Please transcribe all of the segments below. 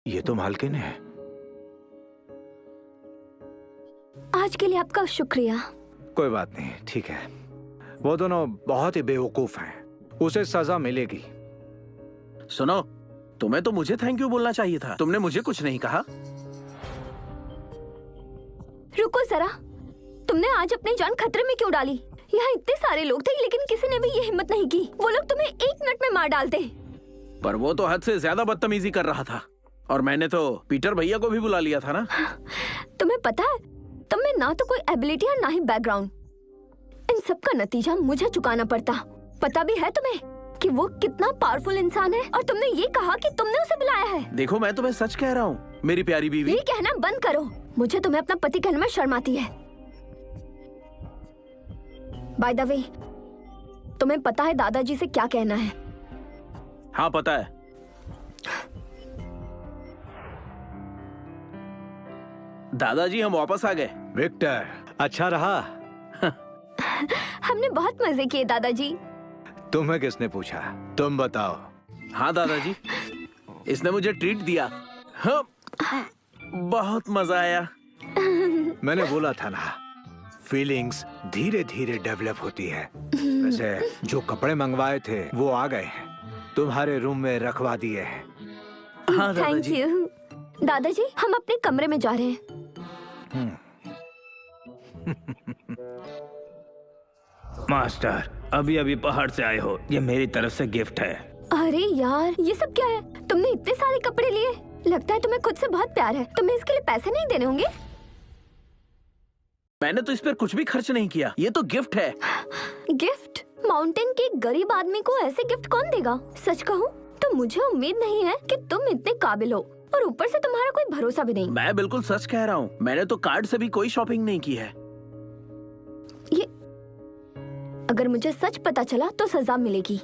ये तो मालकिन है। आज के लिए आपका शुक्रिया। कोई बात नहीं, ठीक है। वो दोनों बहुत ही बेवकूफ हैं, उसे सजा मिलेगी। सुनो, तुम्हें तो मुझे थैंक यू बोलना चाहिए था, तुमने मुझे कुछ नहीं कहा। रुको जरा, तुमने आज अपनी जान खतरे में क्यों डाली? यहाँ इतने सारे लोग थे लेकिन किसी ने भी ये हिम्मत नहीं की। वो लोग तुम्हें 1 मिनट में मार डालते। पर वो तो हद से ज्यादा बदतमीजी कर रहा था, और मैंने तो पीटर भैया को भी बुला लिया था ना। तुम्हें पता है, तुम में ना तो कोई एबिलिटी और ना ही बैकग्राउंड। इन सब का नतीजा मुझे चुकाना पड़ता। पता भी है तुम्हें कि वो कितना पावरफुल इंसान है, और तुमने ये कहा कि तुमने उसे बुलाया है। देखो, मैं तुम्हें सच कह रहा हूँ मेरी प्यारी बीवी। ये कहना बंद करो, मुझे तुम्हें अपना पति कहने में शर्म आती है। बाय द वे, तुम्हें पता है दादाजी से क्या कहना है? हाँ पता है। दादाजी हम वापस आ गए। विक्टर, अच्छा रहा? हमने बहुत मजे किए दादाजी। तुम्हें किसने पूछा? तुम बताओ। हाँ दादाजी, इसने मुझे ट्रीट दिया। हाँ, बहुत मजा आया। मैंने बोला था ना, फीलिंग्स धीरे धीरे डेवलप होती है। वैसे जो कपड़े मंगवाए थे वो आ गए हैं, तुम्हारे रूम में रखवा दिए हैं। हाँ थैंक दादाजी। यू। दादाजी, हम अपने कमरे में जा रहे हैं। मास्टर, अभी अभी पहाड़ से आए हो, ये मेरी तरफ से गिफ्ट है। अरे यार, ये सब क्या है? तुमने इतने सारे कपड़े लिए, लगता है तुम्हें खुद से बहुत प्यार है। तुम्हें इसके लिए पैसे नहीं देने होंगे? मैंने तो इस पर कुछ भी खर्च नहीं किया, ये तो गिफ्ट है। गिफ्ट? माउंटेन के गरीब आदमी को ऐसे गिफ्ट कौन देगा? सच कहूँ तो मुझे उम्मीद नहीं है कि तुम इतने काबिल हो, और ऊपर से तुम्हारा कोई भरोसा भी नहीं। मैं बिल्कुल सच कह रहा हूँ, मैंने तो कार्ड से भी कोई शॉपिंग नहीं की है। ये अगर मुझे सच पता चला तो सजा मिलेगी।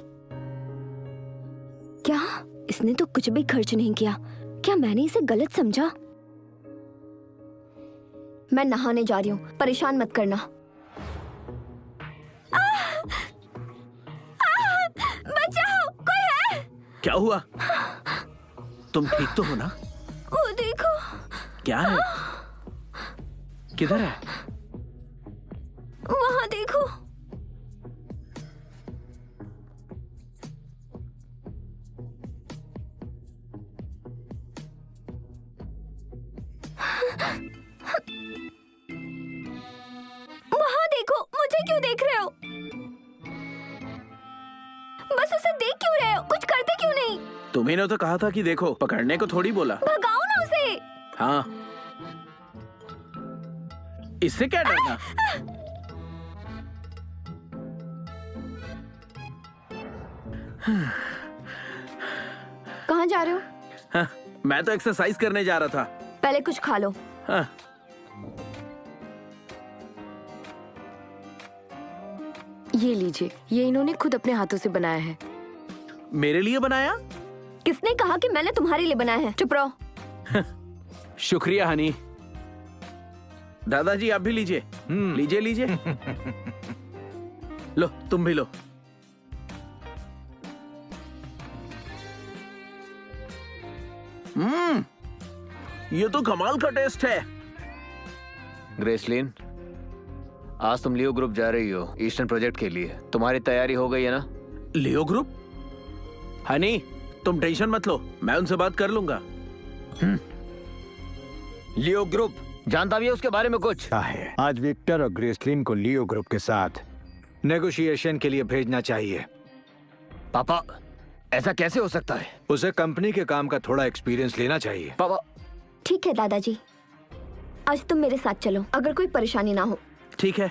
क्या इसने तो कुछ भी खर्च नहीं किया? क्या मैंने इसे गलत समझा? मैं नहाने जा रही हूँ, परेशान मत करना। बचाओ, कोई है? क्या हुआ? तुम ठीक तो हो ना? वो देखो। क्या है? किधर है? वहाँ देखो। वहाँ देखो, मुझे क्यों देख रहे हो? बस उसे देख क्यों रहे हो? कुछ करते क्यों नहीं? तुम्ही ने तो कहा था कि देखो, पकड़ने को थोड़ी बोला। भगाओ ना उसे। हाँ, इससे क्या डरना? कहाँ जा रहे हो? हाँ, मैं तो एक्सरसाइज करने जा रहा था। पहले कुछ खा लो। हाँ। ये लीजिए, ये इन्होंने खुद अपने हाथों से बनाया है। मेरे लिए बनाया? किसने कहा कि मैंने तुम्हारे लिए बनाया है? चुप रहो। शुक्रिया हनी। दादाजी आप भी लीजिए। लीजिए लीजिए। लो, तुम भी लो। ये तो कमाल का टेस्ट है। ग्रेसलिन, आज तुम लियो ग्रुप जा रही हो ईस्टर्न प्रोजेक्ट के लिए। तुम्हारी तैयारी हो गई है ना? लियो ग्रुप? हनी, तुम टेंशन मत लो, मैं उनसे बात कर लूंगा। लियो ग्रुप जानता भी है उसके बारे में कुछ? है आज विक्टर और ग्रेसलिन को लियो ग्रुप के साथ नेगोशिएशन के लिए भेजना चाहिए। पापा, ऐसा कैसे हो सकता है? उसे कंपनी के काम का थोड़ा एक्सपीरियंस लेना चाहिए। पापा। ठीक है दादाजी, आज तुम मेरे साथ चलो, अगर कोई परेशानी ना हो। ठीक है।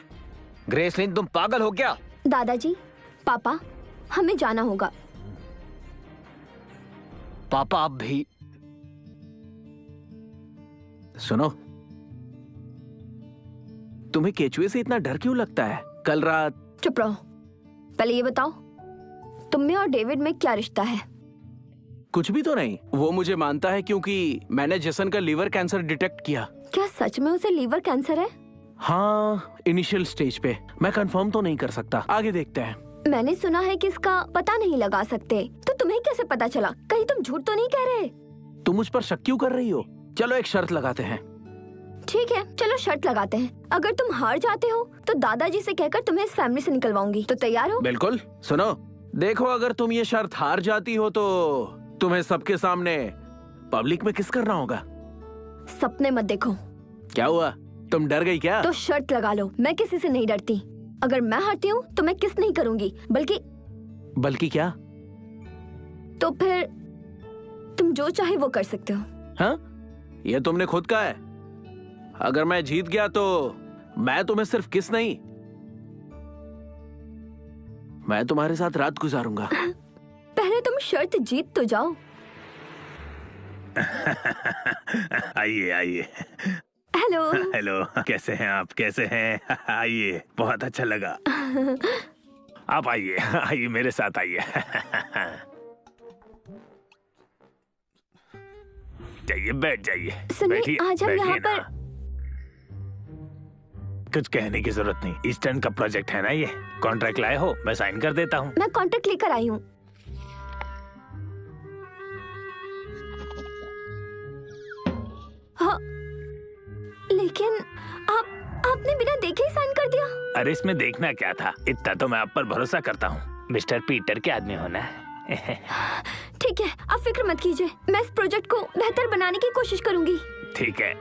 ग्रेसलिन, तुम पागल हो क्या? दादाजी, पापा, हमें जाना होगा। पापा आप भी। सुनो, तुम्हें केचुए से इतना डर क्यों लगता है? कल रात। चुप रहो। पहले ये बताओ, तुम में और डेविड में क्या रिश्ता है? कुछ भी तो नहीं। वो मुझे मानता है क्योंकि मैंने जेसन का लीवर कैंसर डिटेक्ट किया। क्या सच में उसे लीवर कैंसर है? हाँ, इनिशियल स्टेज पे। मैं कंफर्म तो नहीं कर सकता, आगे देखते हैं। मैंने सुना है कि इसका पता नहीं लगा सकते। तो तुम्हें कैसे पता चला? कहीं तुम झूठ तो नहीं कह रहे? तुम मुझ पर शक क्यों कर रही हो? चलो एक शर्त लगाते हैं। ठीक है, चलो शर्त लगाते हैं। अगर तुम हार जाते हो तो दादाजी से कहकर तुम्हें इस फैमिली से निकलवाऊंगी। तो तैयार हो? बिल्कुल। सुनो, देखो अगर तुम ये शर्त हार जाती हो तो तुम्हें सबके सामने पब्लिक में किस करना होगा। सपने मत देखो। क्या हुआ, तुम डर गई क्या? तो शर्त लगा लो, मैं किसी से नहीं डरती। अगर मैं हारती हूँ तो मैं किस नहीं करूंगी, बल्कि क्या? तो फिर तुम जो चाहे वो कर सकते हो। हाँ? ये तुमने खुद कहा है। अगर मैं जीत गया तो मैं तुम्हें सिर्फ किस नहीं, मैं तुम्हारे साथ रात गुजारूंगा। पहले तुम शर्त जीत तो जाओ। आइए आइए। हेलो। हेलो, कैसे हैं आप? कैसे हैं? आइए, बहुत अच्छा लगा। आप आइए आइए, मेरे साथ आइए। जाइए, बैठ जाइए। सुनिए, बैठिए, आज हम यहाँ बैठिए ना। पर कुछ कहने की जरूरत नहीं। ईस्टर्न का प्रोजेक्ट है ना ये। कॉन्ट्रैक्ट लाए हो, मैं साइन कर देता हूँ। मैं कॉन्ट्रैक्ट लेकर आई हूँ। हाँ, लेकिन आपने बिना देखे ही साइन कर दिया। अरे इसमें देखना क्या था, इतना तो मैं आप पर भरोसा करता हूँ। मिस्टर पीटर के आदमी होना है। ठीक है, आप फिक्र मत कीजिए, मैं इस प्रोजेक्ट को बेहतर बनाने की कोशिश करूंगी। ठीक है।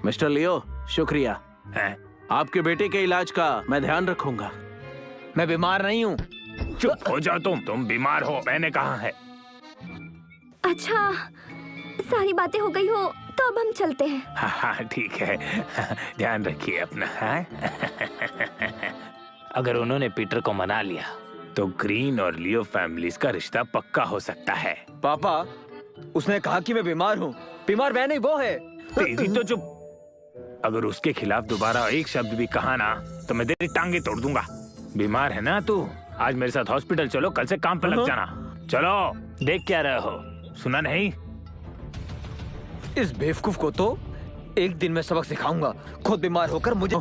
मिस्टर लियो, शुक्रिया। हैं? आपके बेटे के इलाज का मैं ध्यान रखूंगा। मैं बीमार नहीं हूँ। चुप हो जाओ तुम बीमार हो, मैंने कहा है। अच्छा, सारी बातें हो गई हो तो अब हम चलते हैं। हाँ ठीक है, ध्यान रखिए अपना। हाँ? अगर उन्होंने पीटर को मना लिया तो ग्रीन और लियो फैमिलीज का रिश्ता पक्का हो सकता है। पापा, उसने कहा कि मैं बीमार हूँ। बीमार मैं नहीं, वो है। तेरी तो चुप। अगर उसके खिलाफ दोबारा एक शब्द भी कहा ना तो मैं तेरी टांगे तोड़ दूंगा। बीमार है ना तू? आज मेरे साथ हॉस्पिटल चलो, कल से काम पे लग जाना। चलो, देख क्या रहे हो? सुना नहीं? इस बेवकूफ को तो एक दिन में सबक सिखाऊंगा। खुद बीमार होकर मुझे